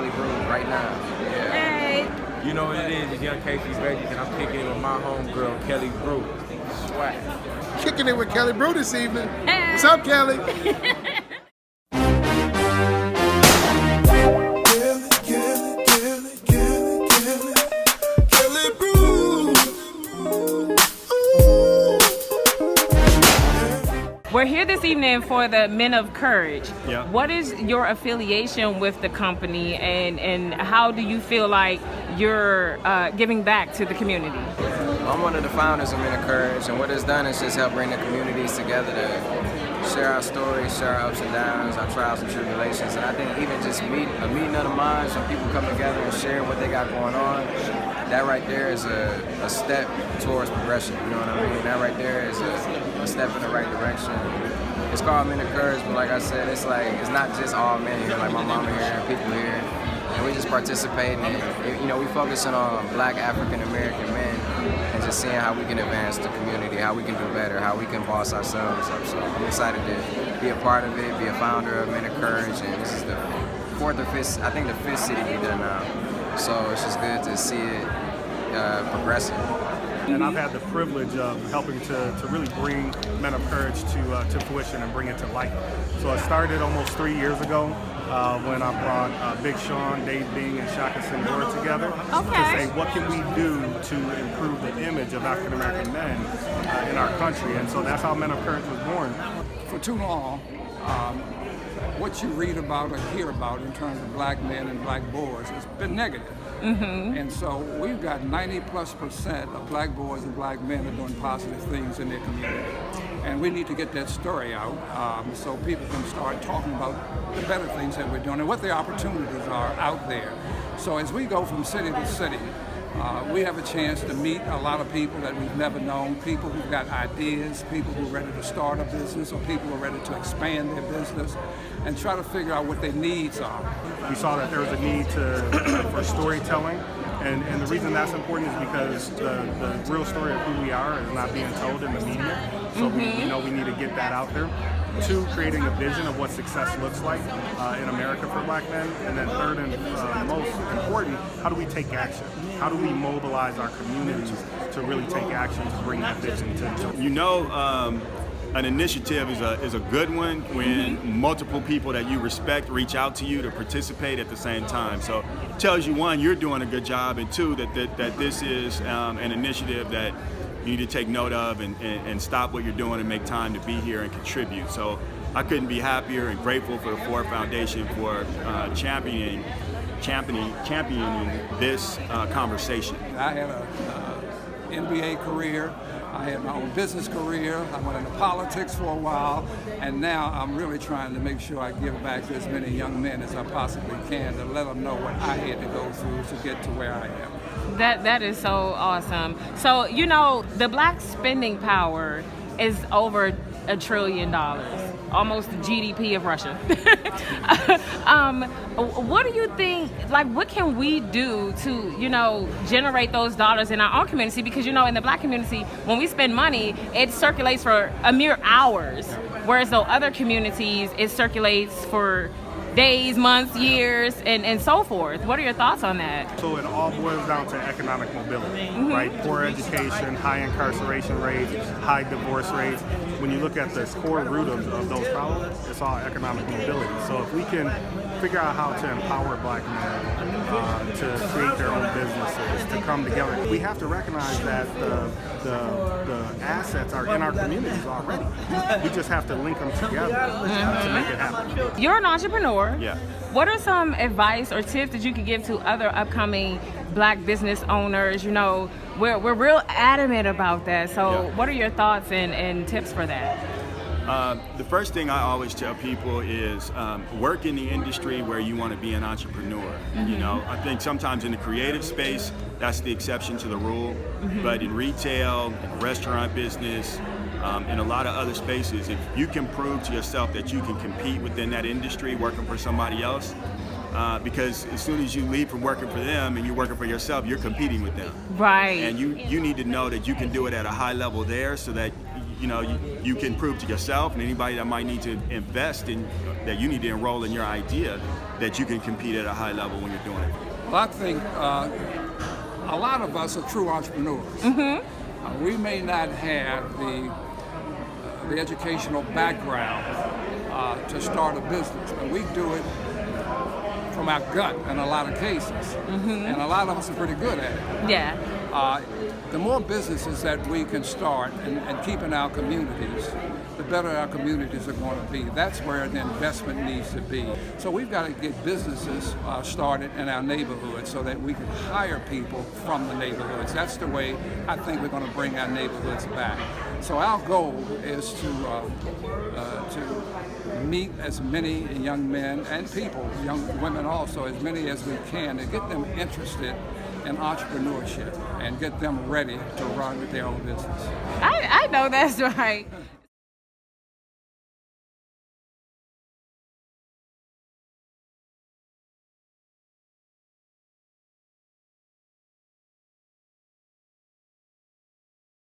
Kelly Brew right now. Yeah. Hey. You know what it is, it's Young Casey Veggies, and I'm kicking it with my homegirl, Kelly Brew. Swag. Kicking it with Kelly Brew this evening. Hey. What's up, Kelly? We're here this evening for the Men of Courage. Yeah. What is your affiliation with the company, and how do you feel like you're giving back to the community? I'm one of the founders of Men of Courage, and what it's done is just help bring the communities together to share our stories, share our ups and downs, our trials and tribulations. And I think even just a meeting of the minds when people come together and share what they got going on, that right there is a step towards progression. You know what I mean? That right there is a step in the right direction. It's called Men of Courage, but like I said, it's not just all men here, like my mama here and people here. And we just participate in it. You know, we focusing on Black African American men and just seeing how we can advance the community, how we can do better, how we can boss ourselves up. So I'm excited to be a part of it, be a founder of Men of Courage, and this is the fourth or fifth, I think the fifth city we've done now. So it's just good to see it progressing. And I've had the privilege of helping to really bring Men of Courage to fruition and bring it to life. So it started almost 3 years ago when I brought Big Sean, Dave Bing, and Shaka Senghor together to say what can we do to improve the image of African American men in our country. And so that's how Men of Courage was born. For too long, what you read about or hear about in terms of black men and black boys has been negative. Mm-hmm. And so we've got 90+% of black boys and black men are doing positive things in their community. And we need to get that story out so people can start talking about the better things that we're doing and what the opportunities are out there. So as we go from city to city, we have a chance to meet a lot of people that we've never known, people who've got ideas, people who are ready to start a business, or people who are ready to expand their business, and try to figure out what their needs are. We saw that there was a need for storytelling, and the reason that's important is because the real story of who we are is not being told in the media, so we know we need to get that out there. 2, creating a vision of what success looks like in America for black men. And then 3rd and most important, how do we take action? How do we mobilize our communities to really take action to bring that vision to? You know, an initiative is a good one when multiple people that you respect reach out to you to participate at the same time. So it tells you, 1, you're doing a good job, and 2, that this is an initiative that you need to take note of and stop what you're doing and make time to be here and contribute. So I couldn't be happier and grateful for the Ford Foundation for championing this conversation. I had an NBA career. I had my own business career. I went into politics for a while, and now I'm really trying to make sure I give back to as many young men as I possibly can to let them know what I had to go through to get to where I am. That is so awesome. So, you know, the black spending power is over $1 trillion, almost the GDP of Russia. What do you think, like, what can we do to, you know, generate those dollars in our own community? Because, you know, in the black community, when we spend money, it circulates for a mere hours, whereas though other communities, it circulates for days, months, years, and so forth. What are your thoughts on that? So it all boils down to economic mobility, right? Poor education, high incarceration rates, high divorce rates. When you look at the core root of those problems, it's all economic mobility. So if we can figure out how to empower black men to create their own businesses, to come together, we have to recognize that the assets are in our communities already. We just have to link them together to make it happen. You're an entrepreneur. Yeah. What are some advice or tips that you could give to other upcoming black business owners? You know, we're real adamant about that. So what are your thoughts and tips for that? The first thing I always tell people is work in the industry where you want to be an entrepreneur. You know, I think sometimes in the creative space, that's the exception to the rule. But in retail, in restaurant business, in a lot of other spaces, if you can prove to yourself that you can compete within that industry working for somebody else, because as soon as you leave from working for them and you're working for yourself, you're competing with them. Right. And you need to know that you can do it at a high level there, so that you know you can prove to yourself and anybody that might need to invest in, that you need to enroll in your idea, that you can compete at a high level when you're doing it? Well, I think a lot of us are true entrepreneurs. We may not have the educational background to start a business, but we do it from our gut in a lot of cases, and a lot of us are pretty good at it. Yeah. The more businesses that we can start and keep in our communities, the better our communities are going to be. That's where the investment needs to be. So we've got to get businesses started in our neighborhoods so that we can hire people from the neighborhoods. That's the way I think we're going to bring our neighborhoods back. So our goal is to meet as many young men and people, young women also, as many as we can, to get them interested in entrepreneurship and get them ready to run their own business. I know that's right.